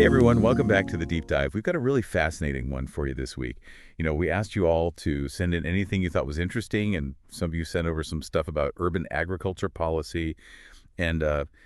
Hey everyone, welcome back to the Deep Dive. We've got a really fascinating one for you this week. We asked you all to send in anything you thought was interesting, and some of you sent over some stuff about urban agriculture policy. And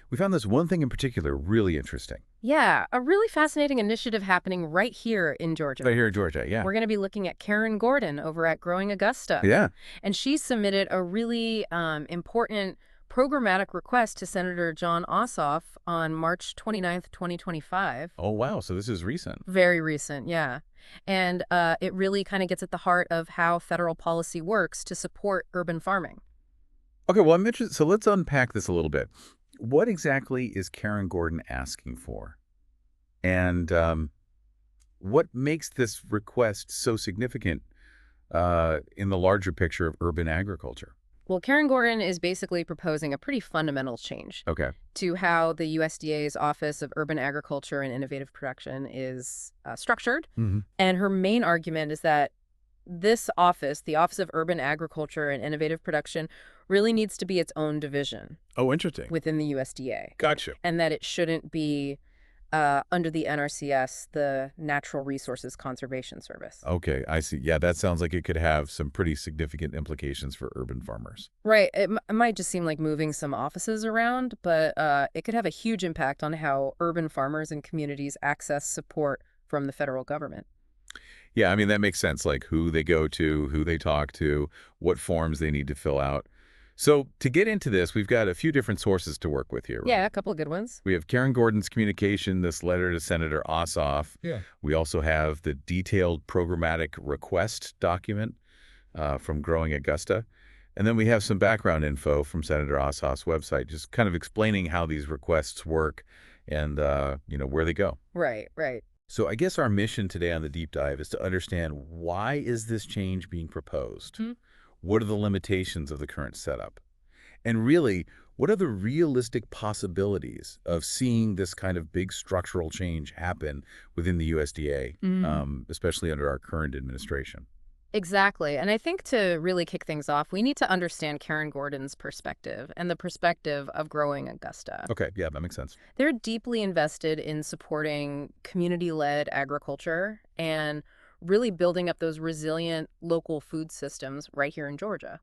we found this one thing in particular really interesting. Yeah, a really fascinating initiative happening right here in Georgia. Right here in Georgia, yeah. We're going to be looking at Karen Gordon over at Growing Augusta. Yeah. And she submitted a really important programmatic request to Senator Jon Ossoff on March 29th, 2025. Oh, wow. So this is recent. Very recent, yeah. And it really kind of gets at the heart of how federal policy works to support urban farming. Okay, well, I'm interested. So let's unpack this a little bit. What exactly is Karen Gordon asking for? And what makes this request so significant in the larger picture of urban agriculture? Well, Karen Gordon is basically proposing a pretty fundamental change Okay. to how the USDA's Office of Urban Agriculture and Innovative Production is structured. Mm-hmm. And her main argument is that this office, the Office of Urban Agriculture and Innovative Production, really needs to be its own division Oh, interesting. within the USDA. Gotcha. And that it shouldn't be under the NRCS, the Natural Resources Conservation Service. Okay, I see. Yeah, that sounds like it could have some pretty significant implications for urban farmers. Right. It might just seem like moving some offices around, but it could have a huge impact on how urban farmers and communities access support from the federal government. Yeah, I mean, that makes sense, like who they go to, who they talk to, what forms they need to fill out. So to get into this, we've got a few different sources to work with here, right? Yeah, a couple of good ones. We have Karen Gordon's communication, this letter to Senator Ossoff. Yeah. We also have the detailed programmatic request document from Growing Augusta. And then we have some background info from Senator Ossoff's website, just kind of explaining how these requests work and, where they go. Right, right. So I guess our mission today on the Deep Dive is to understand, why is this change being proposed? Hmm. What are the limitations of the current setup? And really, what are the realistic possibilities of seeing this kind of big structural change happen within the USDA, especially under our current administration? Exactly. And I think to really kick things off, we need to understand Karen Gordon's perspective and the perspective of Growing Augusta. Okay, yeah, that makes sense. They're deeply invested in supporting community-led agriculture and really building up those resilient local food systems right here in Georgia.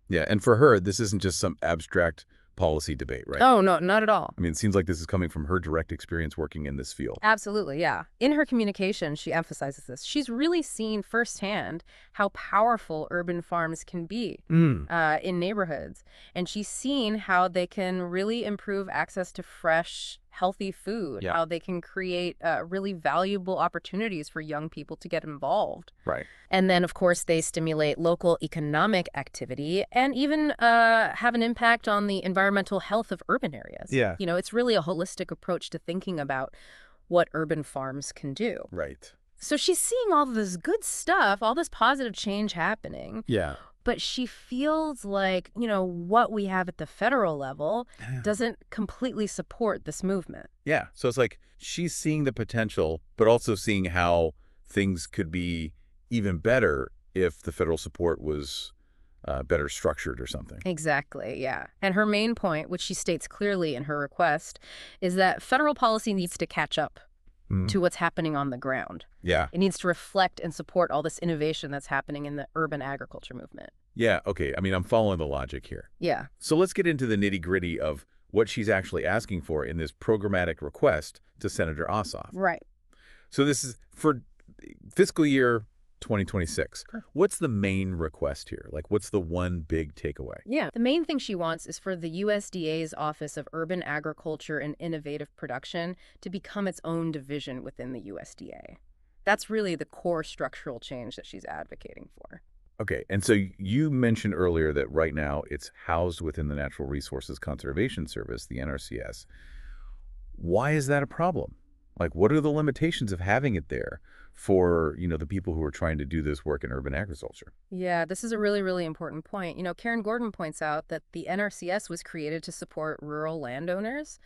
Yeah, and for her, this isn't just some abstract policy debate, right? Oh, no, not at all. I mean, it seems like this is coming from her direct experience working in this field. Absolutely, yeah. In her communication, she emphasizes this. She's really seen firsthand how powerful urban farms can be in neighborhoods. And she's seen how they can really improve access to fresh, healthy food, Yeah. how they can create really valuable opportunities for young people to get involved. Right. And then, of course, they stimulate local economic activity and even have an impact on the environmental health of urban areas. Yeah. It's really a holistic approach to thinking about what urban farms can do. Right. So she's seeing all this good stuff, all this positive change happening, Yeah. but she feels like, what we have at the federal level doesn't completely support this movement. Yeah. So it's like she's seeing the potential, but also seeing how things could be even better if the federal support was better structured or something. Exactly, yeah. And her main point, which she states clearly in her request, is that federal policy needs to catch up to what's happening on the ground. Yeah. It needs to reflect and support all this innovation that's happening in the urban agriculture movement. Yeah. Okay. I mean, I'm following the logic here. Yeah. So let's get into the nitty-gritty of what she's actually asking for in this programmatic request to Senator Ossoff. Right. So this is for fiscal year 2026. Sure. What's the main request here? Like, what's the one big takeaway? Yeah. The main thing she wants is for the USDA's Office of Urban Agriculture and Innovative Production to become its own division within the USDA. That's really the core structural change that she's advocating for. Okay, and so you mentioned earlier that right now it's housed within the Natural Resources Conservation Service, the NRCS. Why is that a problem? Like, what are the limitations of having it there for, the people who are trying to do this work in urban agriculture? Yeah, this is a really, really important point. Karen Gordon points out that the NRCS was created to support rural landowners,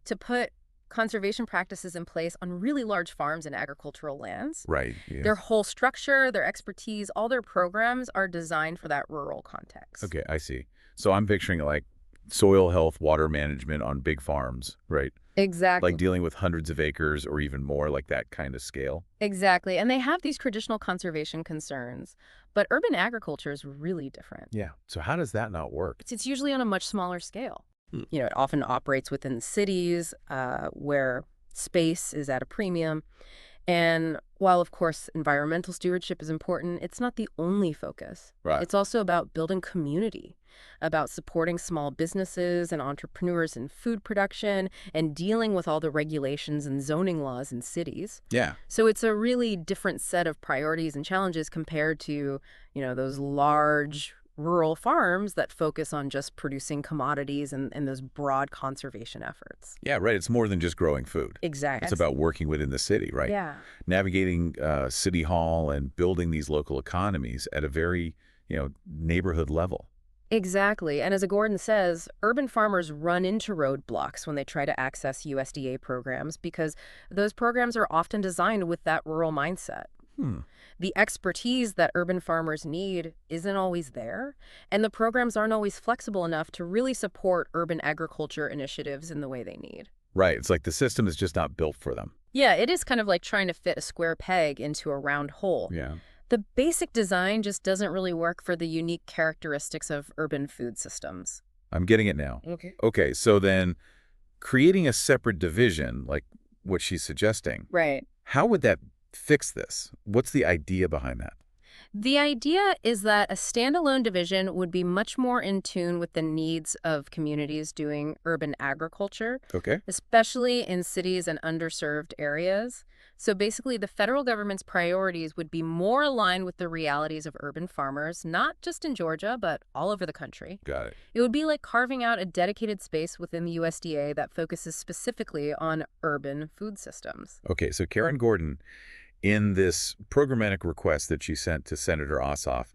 to put conservation practices in place on really large farms and agricultural lands. Right. Yeah. Their whole structure, their expertise, all their programs are designed for that rural context. Okay, I see. So I'm picturing like soil health, water management on big farms, right? Exactly. Like dealing with hundreds of acres or even more, like that kind of scale. Exactly. And they have these traditional conservation concerns, but urban agriculture is really different. Yeah. So how does that not work? It's usually on a much smaller scale. Hmm. It often operates within cities where space is at a premium. And while, of course, environmental stewardship is important, it's not the only focus. Right. It's also about building community, about supporting small businesses and entrepreneurs in food production, and dealing with all the regulations and zoning laws in cities. Yeah. So it's a really different set of priorities and challenges compared to, those large rural farms that focus on just producing commodities and those broad conservation efforts. Yeah, right. It's more than just growing food. Exactly. It's about working within the city, right? Yeah. Navigating city hall and building these local economies at a very, neighborhood level. Exactly. And as Gordon says, urban farmers run into roadblocks when they try to access USDA programs because those programs are often designed with that rural mindset. The expertise that urban farmers need isn't always there, and the programs aren't always flexible enough to really support urban agriculture initiatives in the way they need. Right. It's like the system is just not built for them. Yeah, it is kind of like trying to fit a square peg into a round hole. Yeah. The basic design just doesn't really work for the unique characteristics of urban food systems. I'm getting it now. Okay. Okay, so then creating a separate division, like what she's suggesting, Right. how would that fix this? What's the idea behind that? The idea is that a standalone division would be much more in tune with the needs of communities doing urban agriculture, Okay. especially in cities and underserved areas. So basically, the federal government's priorities would be more aligned with the realities of urban farmers, not just in Georgia, but all over the country. Got it. It would be like carving out a dedicated space within the USDA that focuses specifically on urban food systems. Okay, so Karen Gordon, in this programmatic request that she sent to Senator Ossoff,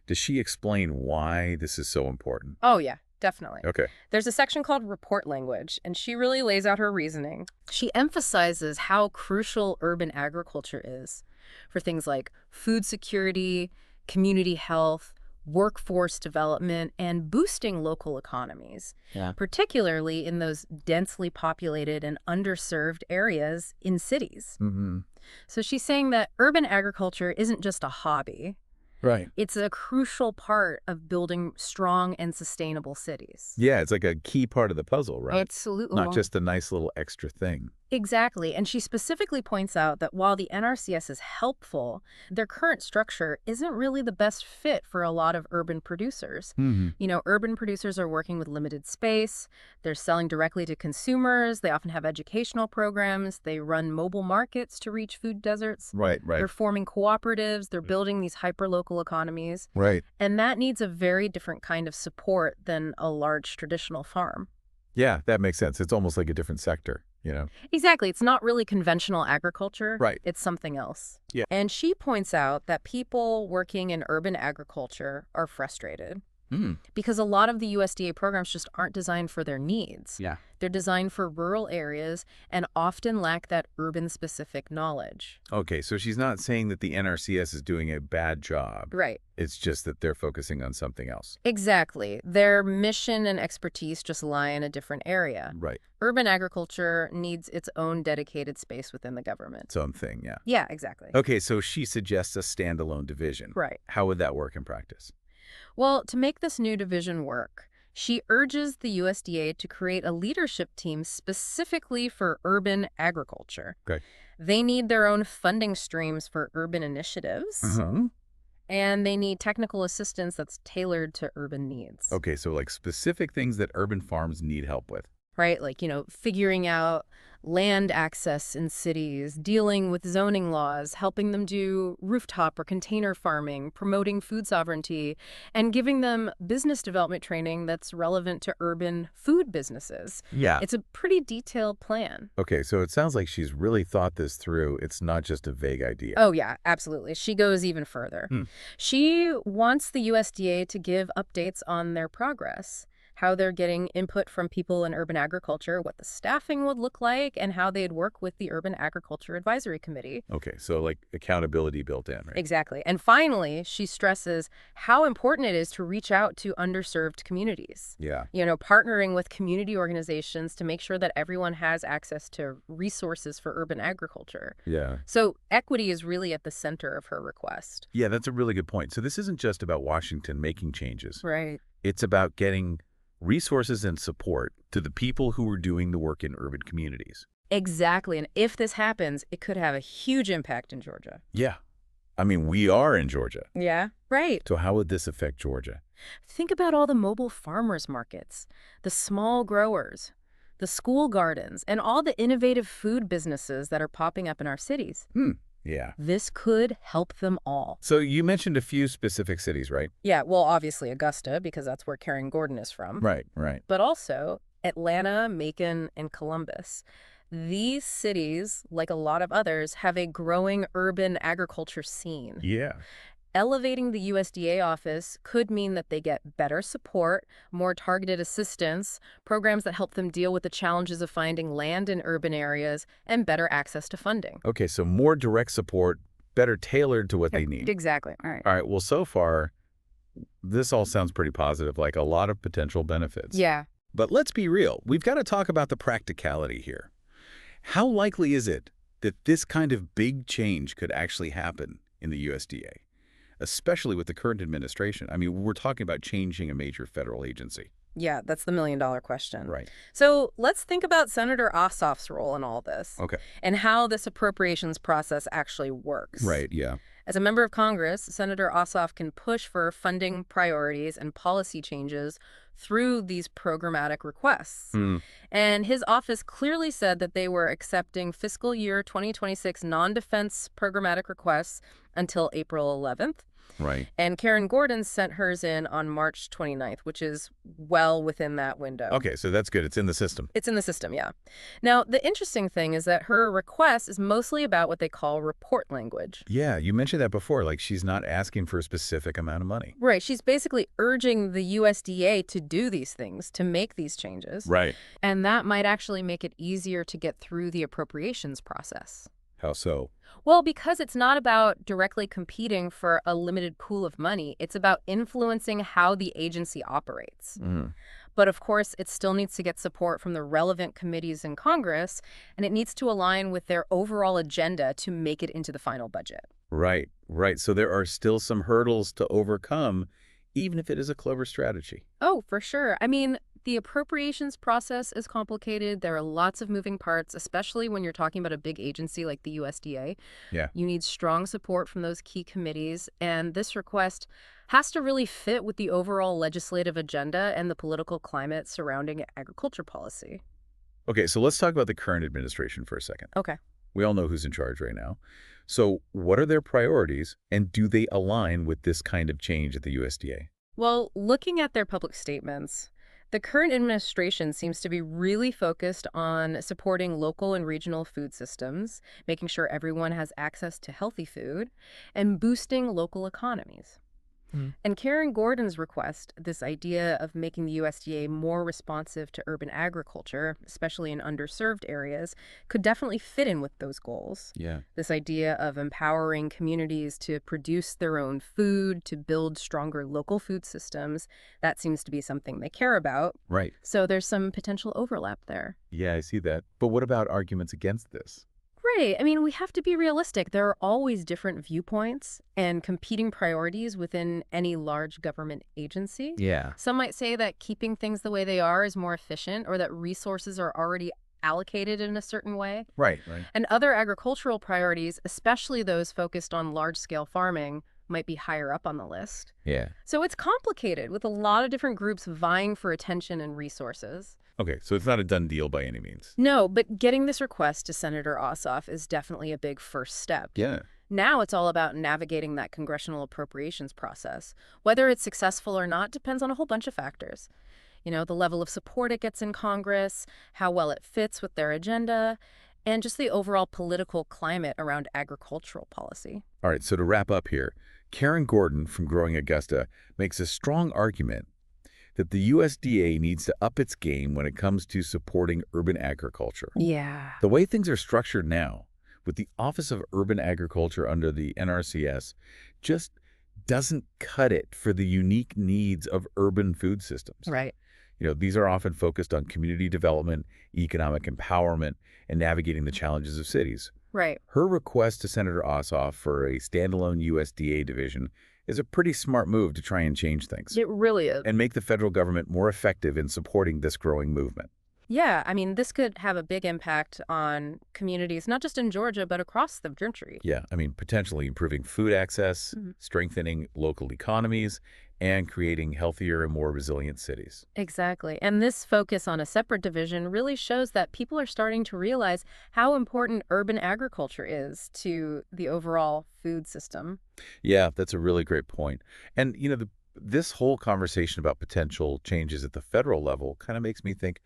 does she explain why this is so important? Oh, yeah, definitely. Okay. There's a section called report language, and she really lays out her reasoning. She emphasizes how crucial urban agriculture is for things like food security, community health, workforce development, and boosting local economies, particularly in those densely populated and underserved areas in cities. Mm-hmm. So she's saying that urban agriculture isn't just a hobby. Right. It's a crucial part of building strong and sustainable cities. Yeah, it's like a key part of the puzzle, right? Absolutely. Not just a nice little extra thing. Exactly. And she specifically points out that while the NRCS is helpful, their current structure isn't really the best fit for a lot of urban producers. Mm-hmm. Urban producers are working with limited space. They're selling directly to consumers. They often have educational programs. They run mobile markets to reach food deserts. Right. They're forming cooperatives. They're building these hyper-local economies. Right. And that needs a very different kind of support than a large traditional farm. Yeah, that makes sense. It's almost like a different sector, Exactly. It's not really conventional agriculture. Right. It's something else. Yeah. And she points out that people working in urban agriculture are frustrated because a lot of the USDA programs just aren't designed for their needs. Yeah. They're designed for rural areas and often lack that urban-specific knowledge. Okay, so she's not saying that the NRCS is doing a bad job. Right. It's just that they're focusing on something else. Exactly. Their mission and expertise just lie in a different area. Right. Urban agriculture needs its own dedicated space within the government. Its own thing, yeah. Yeah, exactly. Okay, so she suggests a standalone division. Right. How would that work in practice? Well, to make this new division work, she urges the USDA to create a leadership team specifically for urban agriculture. Okay. They need their own funding streams for urban initiatives, and they need technical assistance that's tailored to urban needs. Okay, so like specific things that urban farms need help with. Right? Like, figuring out land access in cities, dealing with zoning laws, helping them do rooftop or container farming, promoting food sovereignty, and giving them business development training that's relevant to urban food businesses. Yeah. It's a pretty detailed plan. Okay, so it sounds like she's really thought this through. It's not just a vague idea. Oh, yeah, absolutely. She goes even further. She wants the USDA to give updates on their progress. how they're getting input from people in urban agriculture, what the staffing would look like, and how they'd work with the Urban Agriculture Advisory Committee. Okay, so like accountability built in, right? Exactly. And finally, she stresses how important it is to reach out to underserved communities. Yeah. Partnering with community organizations to make sure that everyone has access to resources for urban agriculture. Yeah. So equity is really at the center of her request. Yeah, that's a really good point. So this isn't just about Washington making changes. Right. It's about getting resources and support to the people who are doing the work in urban communities. Exactly. And if this happens, it could have a huge impact in Georgia. Yeah. I mean, we are in Georgia. Yeah, right. So how would this affect Georgia? Think about all the mobile farmers markets, the small growers, the school gardens, and all the innovative food businesses that are popping up in our cities. Yeah. This could help them all. So you mentioned a few specific cities, right? Yeah, well, obviously Augusta, because that's where Karen Gordon is from. Right, right. But also Atlanta, Macon, and Columbus. These cities, like a lot of others, have a growing urban agriculture scene. Yeah. Elevating the USDA office could mean that they get better support, more targeted assistance, programs that help them deal with the challenges of finding land in urban areas, and better access to funding. Okay, so more direct support, better tailored to what they need. Exactly. All right. All right, well, so far, this all sounds pretty positive, like a lot of potential benefits. Yeah. But let's be real. We've got to talk about the practicality here. How likely is it that this kind of big change could actually happen in the USDA, especially with the current administration? I mean, we're talking about changing a major federal agency. Yeah, that's the million-dollar question. Right. So let's think about Senator Ossoff's role in all this. Okay. And how this appropriations process actually works. Right, yeah. As a member of Congress, Senator Ossoff can push for funding priorities and policy changes through these programmatic requests. And his office clearly said that they were accepting fiscal year 2026 non-defense programmatic requests until April 11th. Right. And Karen Gordon sent hers in on March 29th, which is well within that window. Okay, so that's good. It's in the system. It's in the system, yeah. Now, the interesting thing is that her request is mostly about what they call report language. Yeah, you mentioned that before, like she's not asking for a specific amount of money. Right. She's basically urging the USDA to do these things, to make these changes. Right. And that might actually make it easier to get through the appropriations process. How so? Well, because it's not about directly competing for a limited pool of money. It's about influencing how the agency operates. But of course, it still needs to get support from the relevant committees in Congress, and it needs to align with their overall agenda to make it into the final budget. Right, right. So there are still some hurdles to overcome, even if it is a clever strategy. Oh, for sure. I mean, the appropriations process is complicated. There are lots of moving parts, especially when you're talking about a big agency like the USDA. Yeah. You need strong support from those key committees, and this request has to really fit with the overall legislative agenda and the political climate surrounding agriculture policy. Okay, so let's talk about the current administration for a second. Okay. We all know who's in charge right now. So what are their priorities, and do they align with this kind of change at the USDA? Well, looking at their public statements, the current administration seems to be really focused on supporting local and regional food systems, making sure everyone has access to healthy food, and boosting local economies. And Karen Gordon's request, this idea of making the USDA more responsive to urban agriculture, especially in underserved areas, could definitely fit in with those goals. Yeah. This idea of empowering communities to produce their own food, to build stronger local food systems, that seems to be something they care about. Right. So there's some potential overlap there. Yeah, I see that. But what about arguments against this? Right. I mean, we have to be realistic. There are always different viewpoints and competing priorities within any large government agency. Yeah. Some might say that keeping things the way they are is more efficient, or that resources are already allocated in a certain way. Right, right. And other agricultural priorities, especially those focused on large-scale farming, might be higher up on the list. Yeah. So it's complicated, with a lot of different groups vying for attention and resources. Okay, so it's not a done deal by any means. No, but getting this request to Senator Ossoff is definitely a big first step. Yeah. Now it's all about navigating that congressional appropriations process. Whether it's successful or not depends on a whole bunch of factors. The level of support it gets in Congress, how well it fits with their agenda, and just the overall political climate around agricultural policy. All right, so to wrap up here, Karen Gordon from Growing Augusta makes a strong argument that the USDA needs to up its game when it comes to supporting urban agriculture. Yeah. The way things are structured now, with the Office of Urban Agriculture under the NRCS, just doesn't cut it for the unique needs of urban food systems. Right. These are often focused on community development, economic empowerment, and navigating the challenges of cities. Right. Her request to Senator Ossoff for a standalone USDA division is a pretty smart move to try and change things It really is. and make the federal government more effective in supporting this growing movement. Yeah, I mean, this could have a big impact on communities, not just in Georgia, but across the country. Yeah, potentially improving food access, strengthening local economies, and creating healthier and more resilient cities. Exactly. And this focus on a separate division really shows that people are starting to realize how important urban agriculture is to the overall food system. Yeah, that's a really great point. And, this whole conversation about potential changes at the federal level kind of makes me think,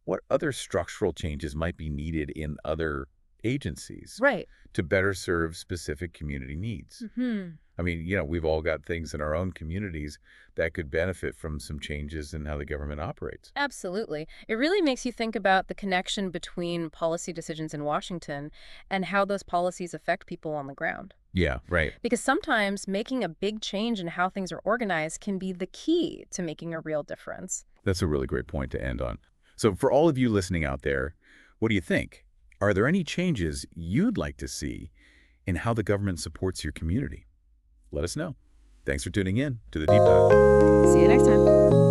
what other structural changes might be needed in other agencies Right. to better serve specific community needs? We've all got things in our own communities that could benefit from some changes in how the government operates. Absolutely. It really makes you think about the connection between policy decisions in Washington and how those policies affect people on the ground. Yeah, right. Because sometimes making a big change in how things are organized can be the key to making a real difference. That's a really great point to end on. So for all of you listening out there, what do you think? Are there any changes you'd like to see in how the government supports your community? Let us know. Thanks for tuning in to The Deep Dive. See you next time.